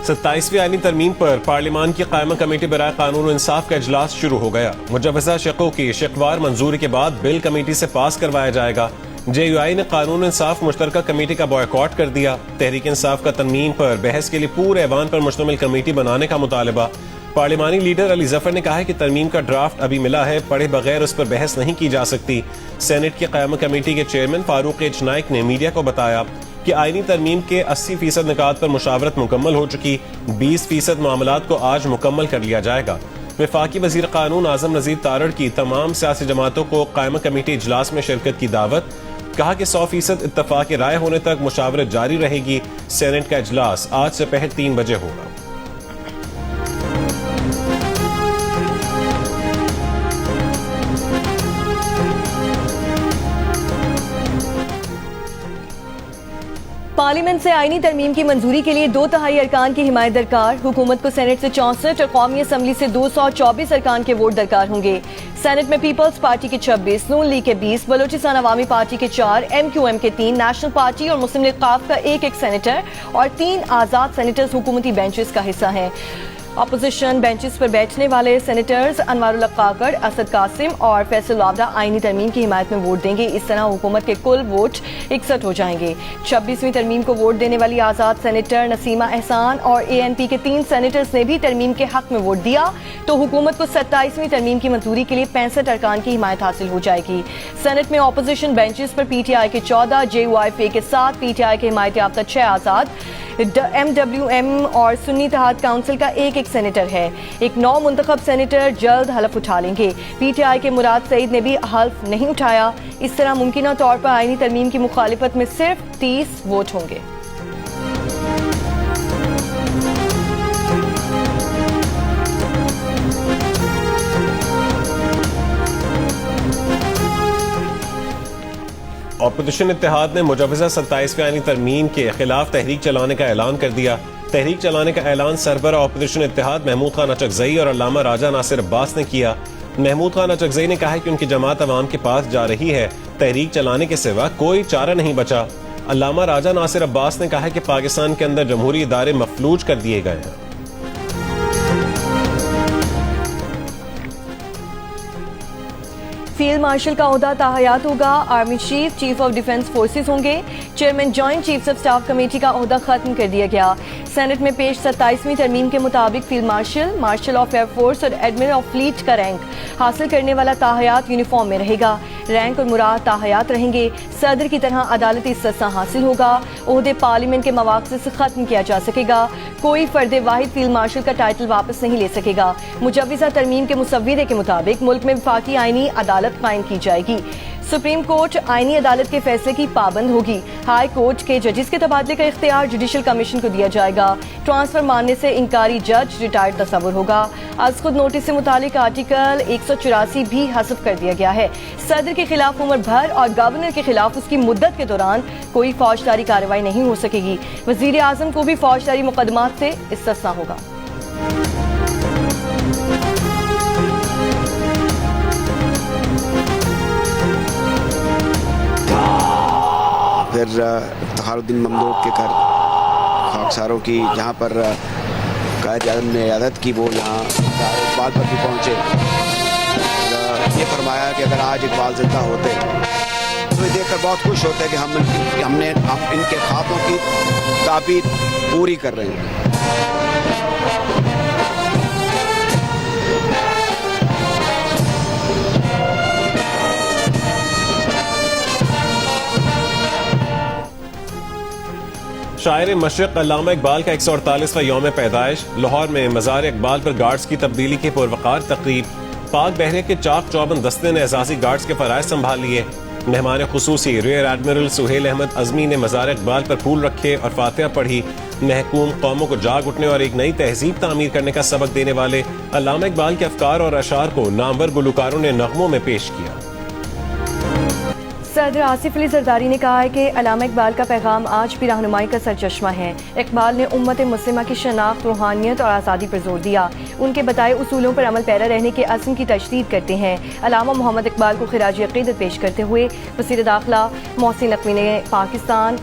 27ویں آئینی ترمیم پر پارلیمان کی قائمہ کمیٹی برائے قانون و انصاف کا اجلاس شروع ہو گیا۔ مجوزہ شقوں کی شقوار منظوری کے بعد بل کمیٹی سے پاس کروایا جائے گا۔ جے یو آئی نے قانون و انصاف مشترکہ کمیٹی کا بائیکاٹ کر دیا۔ تحریک انصاف کا ترمیم پر بحث کے لیے پورے ایوان پر مشتمل کمیٹی بنانے کا مطالبہ۔ پارلیمانی لیڈر علی ظفر نے کہا ہے کہ ترمیم کا ڈرافٹ ابھی ملا ہے، پڑھے بغیر اس پر بحث نہیں کی جا سکتی۔ سینٹ کی قائمہ کمیٹی کے چیئرمین فاروق ایچ نائک نے میڈیا کو بتایا کہ آئینی ترمیم کے 80% نکات پر مشاورت مکمل ہو چکی، 20% معاملات کو آج مکمل کر لیا جائے گا۔ وفاقی وزیر قانون اعظم نذیر تارڑ کی تمام سیاسی جماعتوں کو قائمہ کمیٹی اجلاس میں شرکت کی دعوت، کہا کہ 100% اتفاق رائے ہونے تک مشاورت جاری رہے گی۔ سینٹ کا اجلاس آج سے پہر 3 بجے ہوگا۔ پارلیمنٹ سے آئینی ترمیم کی منظوری کے لیے 2/3 ارکان کی حمایت درکار۔ حکومت کو سینٹ سے 64 اور قومی اسمبلی سے 224 ارکان کے ووٹ درکار ہوں گے۔ سینٹ میں پیپلز پارٹی کے 26، نون لیگ کے 20، بلوچستان عوامی پارٹی کے 4، MQM کے 3، نیشنل پارٹی اور مسلم لیگ قاف کا 1 سینیٹر اور 3 آزاد سینیٹرز حکومتی بینچز کا حصہ ہیں۔ اپوزیشن بینچز پر بیٹھنے والے سینیٹرز انوار اللہ کاکڑ، اسد قاسم اور فیصل لابدہ آئینی ترمیم کی حمایت میں ووٹ دیں گے۔ اس طرح حکومت کے کل ووٹ 61 ہو جائیں گے۔ 26ویں ترمیم کو ووٹ دینے والی آزاد سینیٹر نسیمہ احسان اور ANP کے 3 سینیٹرز نے بھی ترمیم کے حق میں ووٹ دیا تو حکومت کو 27ویں ترمیم کی منظوری کے لیے 65 ارکان کی حمایت حاصل ہو جائے گی۔ سینٹ میں اپوزیشن بینچز پر PTI کے 14، JUIF کے 7، PTI کے حمایت یافتہ 6 آزاد، MWM اور سنی اتحاد کونسل کا 1 سینیٹر ہے۔ ایک نو منتخب سینیٹر جلد حلف اٹھا لیں گے۔ PTI کے مراد سعید نے بھی حلف نہیں اٹھایا۔ اس طرح ممکنہ طور پر آئینی ترمیم کی مخالفت میں صرف 30 ووٹ ہوں گے۔ اپوزیشن اتحاد نے مجوزہ 27ویں آئینی ترمیم کے خلاف تحریک چلانے کا اعلان کر دیا۔ تحریک چلانے کا اعلان سربراہ اپوزیشن اتحاد محمود خان اچکزئی اور علامہ راجہ ناصر عباس نے کیا۔ محمود خان اچکزئی نے کہا کہ ان کی جماعت عوام کے پاس جا رہی ہے، تحریک چلانے کے سوا کوئی چارہ نہیں بچا۔ علامہ راجہ ناصر عباس نے کہا کہ پاکستان کے اندر جمہوری ادارے مفلوج کر دیے گئے ہیں۔ فیلڈ مارشل کا عہدہ تاحیات ہوگا۔ Army chief of defence forces ہوں گے۔ Chairman joint chiefs of staff committee کا عہدہ ختم کر دیا گیا۔ سینٹ میں پیش 27ویں ترمیم کے مطابق field marshal of air force اور ایڈمرل آف فلیٹ کا رینک حاصل کرنے والا تاحیات یونیفارم میں رہے گا۔ رینک اور مراد تاحیات رہیں گے۔ صدر کی طرح عدالتی استثناء حاصل ہوگا۔ عہدے پارلیمنٹ کے مواقع سے ختم کیا جا سکے گا۔ کوئی فرد واحد فیلڈ مارشل کا ٹائٹل واپس نہیں لے سکے گا۔ مجوزہ ترمیم کے مسودے کے مطابق ملک میں وفاقی آئینی عدالت قائم کی جائے گی۔ سپریم کورٹ آئینی عدالت کے فیصلے کی پابند ہوگی۔ ہائی کورٹ کے ججز کے تبادلے کا اختیار جوڈیشل کمیشن کو دیا جائے گا۔ ٹرانسفر ماننے سے انکاری جج ریٹائرڈ تصور ہوگا۔ از خود نوٹس سے متعلق آرٹیکل 184 بھی حذف کر دیا گیا ہے۔ صدر کے خلاف عمر بھر اور گورنر کے خلاف اس کی مدت کے دوران کوئی فوجداری کارروائی نہیں ہو سکے گی۔ وزیر اعظم کو بھی فوجداری مقدمات سے استثناء ہوگا۔ پھر افتخار الدین ممدوح کے گھر خاکساروں کی جہاں پر قائد اعظم نے عیادت کی، وہ یہاں اقبال پر بھی پہنچے۔ یہ فرمایا کہ اگر آج اقبال زندہ ہوتے تو یہ دیکھ کر بہت خوش ہوتے کہ ہم ان کے خوابوں کی تعبیر پوری کر رہے ہیں۔ شاعر مشرق علامہ اقبال کا 148واں یوم پیدائش۔ لاہور میں مزار اقبال پر گارڈز کی تبدیلی کی پروقار تقریب۔ پاک بحریہ کے چاق چوبند دستے نے اعزازی گارڈز کے فرائض سنبھال لیے۔ مہمان خصوصی ریئر ایڈمرل سہیل احمد عزمی نے مزار اقبال پر پھول رکھے اور فاتحہ پڑھی۔ محکوم قوموں کو جاگ اٹھنے اور ایک نئی تہذیب تعمیر کرنے کا سبق دینے والے علامہ اقبال کے افکار اور اشعار کو نامور گلوکاروں نے نغموں میں پیش کیا۔ صدر آصف علی زرداری نے کہا ہے کہ علامہ اقبال کا پیغام آج بھی رہنمائی کا سرچشمہ ہے۔ اقبال نے امت مسلمہ کی شناخت، روحانیت اور آزادی پر زور دیا۔ ان کے بتائے اصولوں پر عمل پیرا رہنے کے عزم کی تجدید کرتے ہیں۔ علامہ محمد اقبال کو خراج عقیدت پیش کرتے ہوئے وزیر داخلہ محسن نقوی نے پاکستان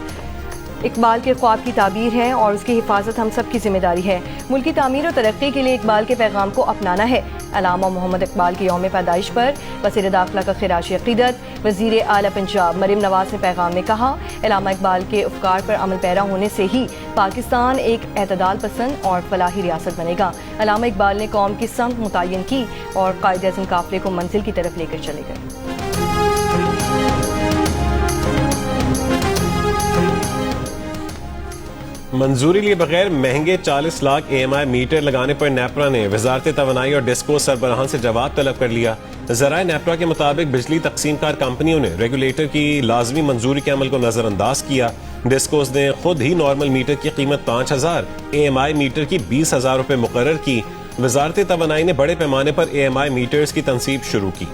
اقبال کے خواب کی تعبیر ہے اور اس کی حفاظت ہم سب کی ذمہ داری ہے. ملک کی تعمیر و ترقی کے لیے اقبال کے پیغام کو اپنانا ہے. علامہ محمد اقبال کے یوم پیدائش پر وزیر داخلہ کا خراج عقیدت. وزیر اعلیٰ پنجاب مریم نواز نے پیغام میں کہا علامہ اقبال کے افکار پر عمل پیرا ہونے سے ہی پاکستان ایک اعتدال پسند اور فلاحی ریاست بنے گا. علامہ اقبال نے قوم کی سمت متعین کی اور قائد اعظم قافلے کو منزل کی طرف لے کر چلے گئے. منظوری لیے بغیر مہنگے 40 lakh A M I meter لگانے پر نیپرا نے وزارت توانائی اور ڈسکو سربراہان سے جواب طلب کر لیا. ذرائع نیپرا کے مطابق بجلی تقسیم کار کمپنیوں نے ریگولیٹر کی لازمی منظوری کے عمل کو نظر انداز کیا. ڈسکوز نے خود ہی نارمل میٹر کی قیمت 5,000، اے ایم آئی میٹر کی 20,000 روپے مقرر کی. وزارت توانائی نے بڑے پیمانے پر اے ایم آئی میٹرز کی تنصیب شروع کی.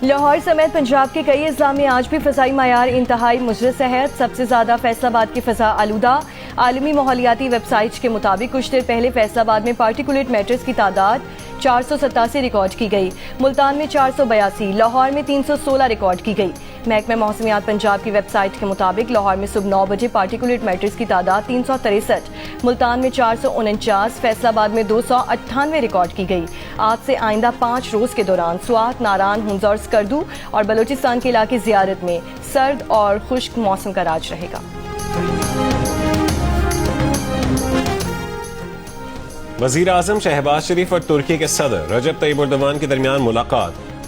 لاہور سمیت پنجاب کے کئی اضلاع میں آج بھی فضائی معیار انتہائی مضر ہے. سب سے زیادہ فیصل آباد کی فضا آلودہ. عالمی ماحولیاتی ویب سائٹ کے مطابق کچھ دیر پہلے فیصل آباد میں پارٹیکولیٹ میٹرز کی تعداد 487 ریکارڈ کی گئی. ملتان میں 482، لاہور میں 316 ریکارڈ کی گئی. محکمہ موسمیات پنجاب کی ویب سائٹ کے مطابق لاہور میں صبح 9 بجے پارٹیکولیٹ میٹرز کی تعداد 363، ملتان میں 449، فیصل آباد میں 298 ریکارڈ کی گئی. آج سے آئندہ 5 روز کے دوران سوات، ناران، ہنزا اور اسکردو اور بلوچستان کے علاقے زیارت میں سرد اور خشک موسم کا راج رہے گا. وزیر اعظم شہباز شریف اور ترکی کے صدر رجب طیب اردوان کے درمیان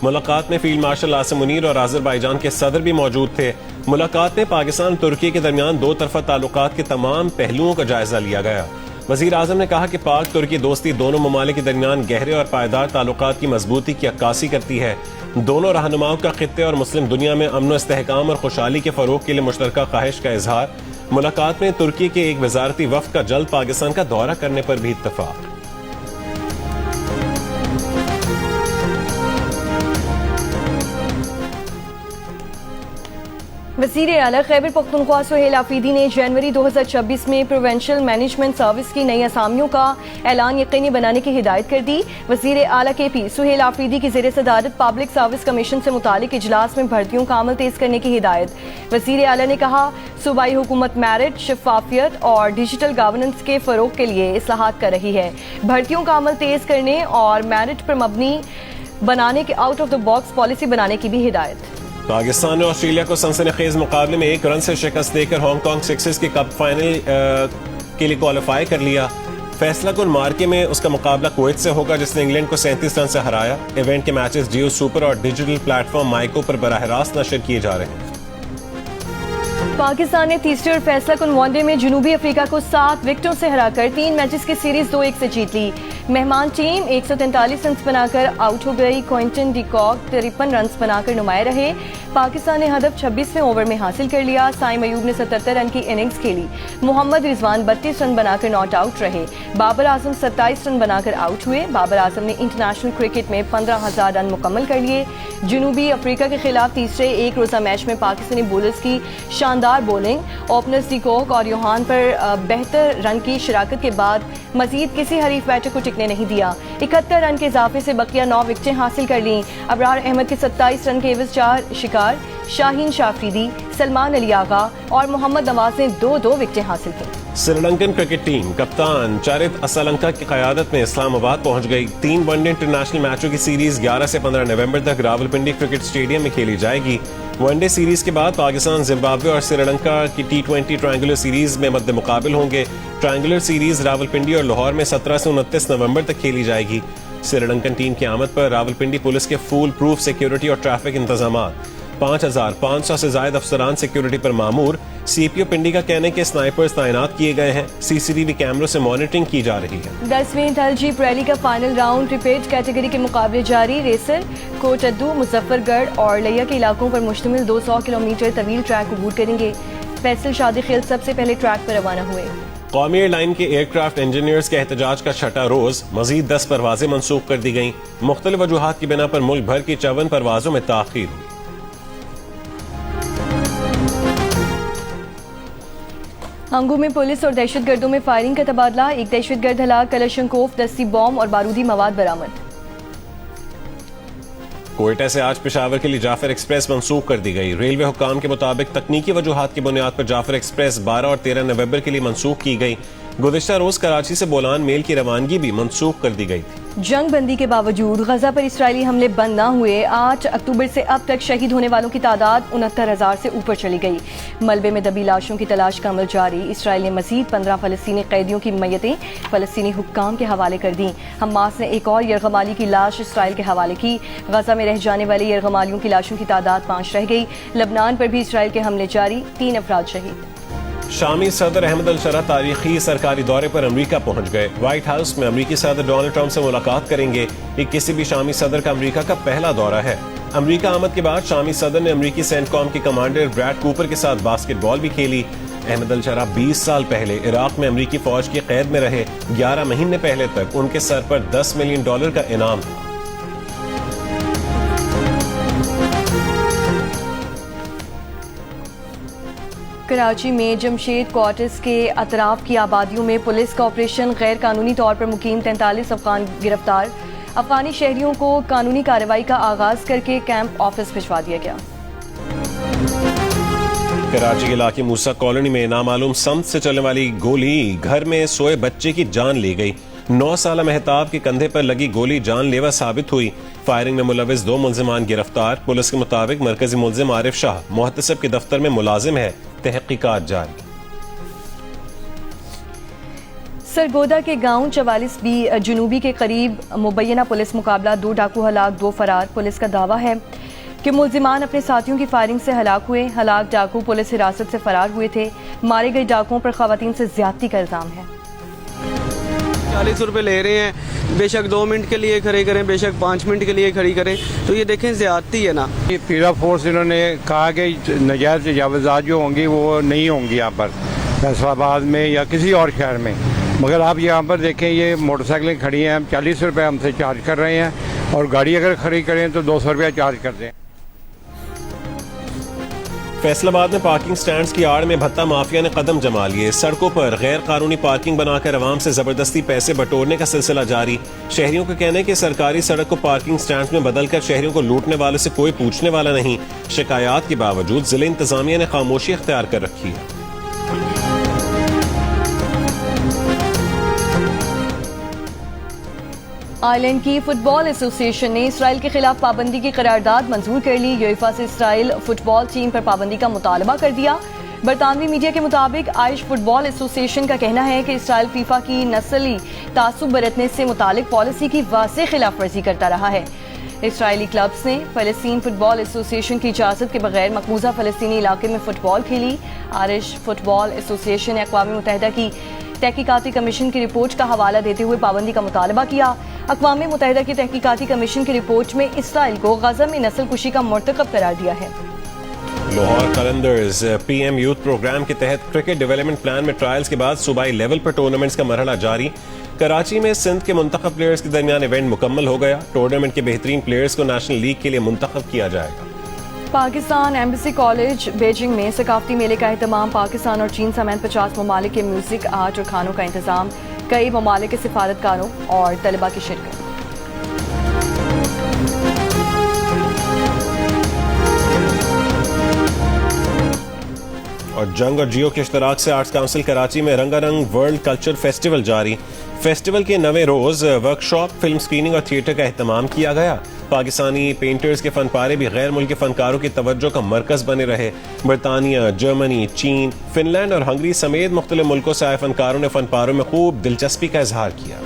ملاقات میں فیلڈ مارشل عاصم منیر اور آذربائیجان کے صدر بھی موجود تھے. ملاقات میں پاکستان اور ترکی کے درمیان دو طرفہ تعلقات کے تمام پہلوؤں کا جائزہ لیا گیا. وزیر اعظم نے کہا کہ پاک ترکی دوستی دونوں ممالک کے درمیان گہرے اور پائیدار تعلقات کی مضبوطی کی عکاسی کرتی ہے. دونوں رہنماؤں کا خطے اور مسلم دنیا میں امن و استحکام اور خوشحالی کے فروغ کے لیے مشترکہ خواہش کا اظہار. ملاقات میں ترکی کے ایک وزارتی وفد کا جلد پاکستان کا دورہ کرنے پر بھی اتفاق. وزیر اعلیٰ خیبر پختونخوا سہیل آفریدی نے جنوری 2026 میں پروونشل مینجمنٹ سروس کی نئی اسامیوں کا اعلان یقینی بنانے کی ہدایت کر دی. وزیر اعلیٰ کے پی سہیل آفریدی کی زیر صدارت پبلک سروس کمیشن سے متعلق اجلاس میں بھرتیوں کا عمل تیز کرنے کی ہدایت. وزیر اعلیٰ نے کہا صوبائی حکومت میرٹ، شفافیت اور ڈیجیٹل گورننس کے فروغ کے لیے اصلاحات کر رہی ہے. بھرتیوں کا عمل تیز کرنے اور میرٹ پر مبنی بنانے کے out of the box policy بنانے کی بھی ہدایت. پاکستان نے آسٹریلیا کو سنسنی خیز مقابلے میں 1 رن سے شکست دے کر ہانگ کانگ سکسرز کے کپ فائنل کے لیے کوالیفائی کر لیا. فیصلہ کن مارکے میں اس کا مقابلہ کویت سے ہوگا جس نے انگلینڈ کو 37 رن سے ہرایا. ایونٹ کے میچز جیو سپر اور ڈیجیٹل پلیٹ فارم مائیکو پر براہ راست نشر کیے جا رہے ہیں. پاکستان نے تیسرے اور فیصلہ کن ون ڈے میں جنوبی افریقہ کو 7 وکٹوں سے ہرا کر 3 میچز کی سیریز 2-1 سے جیت لی. مہمان ٹیم 143 رنز بنا کر آؤٹ ہو گئی. کوئنٹن ڈی کاک 53 رنز بنا کر نمایاں رہے. پاکستان نے ہدف 26ویں اوور میں حاصل کر لیا. سائم ایوب نے 77 رن کی اننگز کھیلی. محمد رضوان 32 رن بنا کر ناٹ آؤٹ رہے. بابر اعظم 27 رن بنا کر آؤٹ ہوئے. بابر اعظم نے انٹرنیشنل کرکٹ میں 15,000 رن مکمل کر لیے. جنوبی افریقہ کے خلاف تیسرے ایک روزہ میچ میں پاکستانی بولرز کی شاندار بولنگ. اوپنرز ڈی کوک اور یوہان پر بہتر رن کی شراکت کے بعد مزید کسی حریف بیٹر کو ٹکنے نہیں دیا. 71 رن کے اضافے سے بقیہ 9 وکٹیں حاصل کر لیں. ابرار احمد کے 27 رن کے عوض 4 شکار، شاہین شافریدی، سلمان علی آغا اور محمد نواز نے 2 وکٹیں حاصل کی. سری لنکن کرکٹ ٹیم کپتان چارت اسالنکا کی قیادت میں اسلام آباد پہنچ گئی. 3 ون ڈے انٹرنیشنل میچوں کی سیریز 11 سے 15 نومبر تک راولپنڈی کرکٹ اسٹیڈیم میں کھیلی جائے گی. ون ڈے سیریز کے بعد پاکستان، زمبابوے اور سری لنکا کی T20 ٹرائنگولر سیریز میں مد مقابل ہوں گے. ٹرائنگولر سیریز راولپنڈی اور لاہور میں 17 سے 29 نومبر تک کھیلی جائے گی. سری لنکن ٹیم کی آمد پر راولپنڈی پولیس کے فول پروف سیکیورٹی اور ٹریفک انتظامات، 5,500 سے زائد افسران سیکیورٹی پر مامور. سی پی او پنڈی کا کہنا ہے کہ سنائپرز تعینات کیے گئے ہیں. CCTV کیمروں سے مانیٹرنگ کی جا رہی ہے. 10ویں ڈل جیپ ریلی کا فائنل راؤنڈ ریپیٹ کیٹیگری کے مقابلے جاری. ریسر کوٹ ادو، مظفر گڑھ اور لیا کے علاقوں پر مشتمل 200 کلومیٹر طویل ٹریک عبور کریں گے. فیصل شادی خیل سب سے پہلے ٹریک پر روانہ ہوئے. قومی ایئر لائن کے ایئر کرافٹ انجینئرز کے احتجاج کا 6واں روز، مزید 10 پروازیں منسوخ کر دی گئیں. مختلف وجوہات کی بنا پر ملک بھر کی 54 پروازوں میں تاخیر ہوئی. ہنگو میں پولیس اور دہشت گردوں میں فائرنگ کا تبادلہ. ایک دہشت گرد ہلاک، کلشنکوف دستی بام اور بارودی مواد برآمد. کوئٹہ سے آج پشاور کے لیے جعفر ایکسپریس منسوخ کر دی گئی. ریلوے حکام کے مطابق تکنیکی وجوہات کی بنیاد پر جعفر ایکسپریس 12 اور 13 نومبر کے لیے منسوخ کی گئی. گزشتہ روز کراچی سے بولان میل کی روانگی بھی منسوخ کر دی گئی تھی. جنگ بندی کے باوجود غزہ پر اسرائیلی حملے بند نہ ہوئے. 8 اکتوبر سے اب تک شہید ہونے والوں کی تعداد 69,000 سے اوپر چلی گئی. ملبے میں دبی لاشوں کی تلاش کا عمل جاری. اسرائیل نے مزید 15 فلسطینی قیدیوں کی میتیں فلسطینی حکام کے حوالے کر دیں. حماس نے ایک اور یرغمالی کی لاش اسرائیل کے حوالے کی. غزہ میں رہ جانے والے یرغمالیوں کی لاشوں کی تعداد 5 رہ گئی. لبنان پر بھی اسرائیل کے حملے جاری. 3 افراد شہید. شامی صدر احمد الشرع تاریخی سرکاری دورے پر امریکہ پہنچ گئے. وائٹ ہاؤس میں امریکی صدر ڈونلڈ ٹرمپ سے ملاقات کریں گے. یہ کسی بھی شامی صدر کا امریکہ کا پہلا دورہ ہے. امریکہ آمد کے بعد شامی صدر نے امریکی سینٹ کام کے کمانڈر بریڈ کوپر کے ساتھ باسکٹ بال بھی کھیلی. احمد الشرع 20 سال پہلے عراق میں امریکی فوج کی قید میں رہے. 11 مہینے پہلے تک ان کے سر پر $10 ملین کا انعام تھا. کراچی میں جمشید کوارٹرز کے اطراف کی آبادیوں میں پولیس کا آپریشن. غیر قانونی طور پر مقیم 43 افغان گرفتار. افغانی شہریوں کو قانونی کارروائی کا آغاز کر کے کیمپ آفس بھجوا دیا گیا. کراچی کے علاقے موسیٰ کالونی میں نامعلوم سمت سے چلنے والی گولی گھر میں سوئے بچے کی جان لے گئی. 9 سالہ مہتاب کے کندھے پر لگی گولی جان لیوا ثابت ہوئی. فائرنگ میں ملوث 2 ملزمان گرفتار. پولیس کے مطابق مرکزی ملزم عارف شاہ محتسب کے دفتر میں ملازم ہے. تحقیقات جاری. سرگودا کے گاؤں 44B جنوبی کے قریب مبینہ پولیس مقابلہ. 2 ڈاکو ہلاک 2 فرار. پولیس کا دعویٰ ہے کہ ملزمان اپنے ساتھیوں کی فائرنگ سے ہلاک ہوئے. ہلاک ڈاکو پولیس حراست سے فرار ہوئے تھے. مارے گئے ڈاکوؤں پر خواتین سے زیادتی کا الزام ہے. 40 روپے لے رہے ہیں. بے شک 2 منٹ کے لیے کھڑے کریں, بے شک 5 منٹ کے لیے کھڑی کریں, تو یہ دیکھیں زیادتی ہے نا. پیرا فورس انہوں نے کہا کہ نجائز تجاوزات جو ہوں گی وہ نہیں ہوں گی یہاں پر فیصل آباد میں یا کسی اور شہر میں. مگر آپ یہاں پر دیکھیں یہ موٹر سائیکلیں کھڑی ہیں. 40 روپے ہم سے چارج کر رہے ہیں اور گاڑی اگر کھڑی کریں تو 200 روپیہ چارج کر دیں. فیصل آباد میں پارکنگ سٹینڈز کی آڑ میں بھتہ مافیا نے قدم جما لیے. سڑکوں پر غیر قانونی پارکنگ بنا کر عوام سے زبردستی پیسے بٹورنے کا سلسلہ جاری. شہریوں کا کہنا ہے کہ سرکاری سڑک کو پارکنگ سٹینڈز میں بدل کر شہریوں کو لوٹنے والوں سے کوئی پوچھنے والا نہیں. شکایات کے باوجود ضلع انتظامیہ نے خاموشی اختیار کر رکھی ہے. آئرلینڈ کی فٹ بال ایسوسی ایشن نے اسرائیل کے خلاف پابندی کی قرارداد منظور کر لی. یویفا سے اسرائیل فٹ بال ٹیم پر پابندی کا مطالبہ کر دیا. برطانوی میڈیا کے مطابق آئرش فٹ بال ایسوسی ایشن کا کہنا ہے کہ اسرائیل فیفا کی نسلی تعصب برتنے سے متعلق پالیسی کی واضح خلاف ورزی کرتا رہا ہے. اسرائیلی کلبز نے فلسطین فٹ بال ایسوسی ایشن کی اجازت کے بغیر مقبوضہ فلسطینی علاقے میں فٹ بال کھیلی. آئرش فٹ بال ایسوسی ایشن نے اقوام متحدہ کی تحقیقاتی کمیشن کی رپورٹ کا حوالہ دیتے ہوئے پابندی کا مطالبہ کیا. اقوام متحدہ کی تحقیقاتی کمیشن کی رپورٹ میں اسرائیل کو غزہ میں نسل کشی کا مرتکب قرار دیا ہے. لاہور قلندرز پی ایم یوتھ پروگرام کے تحت کرکٹ ڈیولپمنٹ پلان میں ٹرائلز کے بعد صوبائی لیول پر ٹورنامنٹس کا مرحلہ جاری. کراچی میں سندھ کے منتخب پلیئرز کے درمیان ایونٹ مکمل ہو گیا. ٹورنامنٹ کے بہترین پلیئرز کو نیشنل لیگ کے لیے منتخب کیا جائے گا. پاکستان ایمبیسی کالج بیجنگ میں ثقافتی میلے کا اہتمام. پاکستان اور چین سمیت 50 ممالک کے میوزک، آرٹ اور کھانوں کا انتظام. کئی ممالک کے سفارتکاروں اور طلباء کی شرکت. اور جنگ اور جیو کے اشتراک سے آرٹس کونسل کراچی میں رنگا رنگ ورلڈ کلچر فیسٹیول جاری. فیسٹیول کے 9ویں روز ورکشاپ، فلم سکریننگ اور تھیٹر کا اہتمام کیا گیا. پاکستانی پینٹرز کے فن پارے بھی غیر ملکی فنکاروں کی توجہ کا مرکز بنے رہے. برطانیہ، جرمنی، چین، فن لینڈ اور ہنگری سمیت مختلف ملکوں سے آئے فنکاروں نے فن پاروں میں خوب دلچسپی کا اظہار کیا.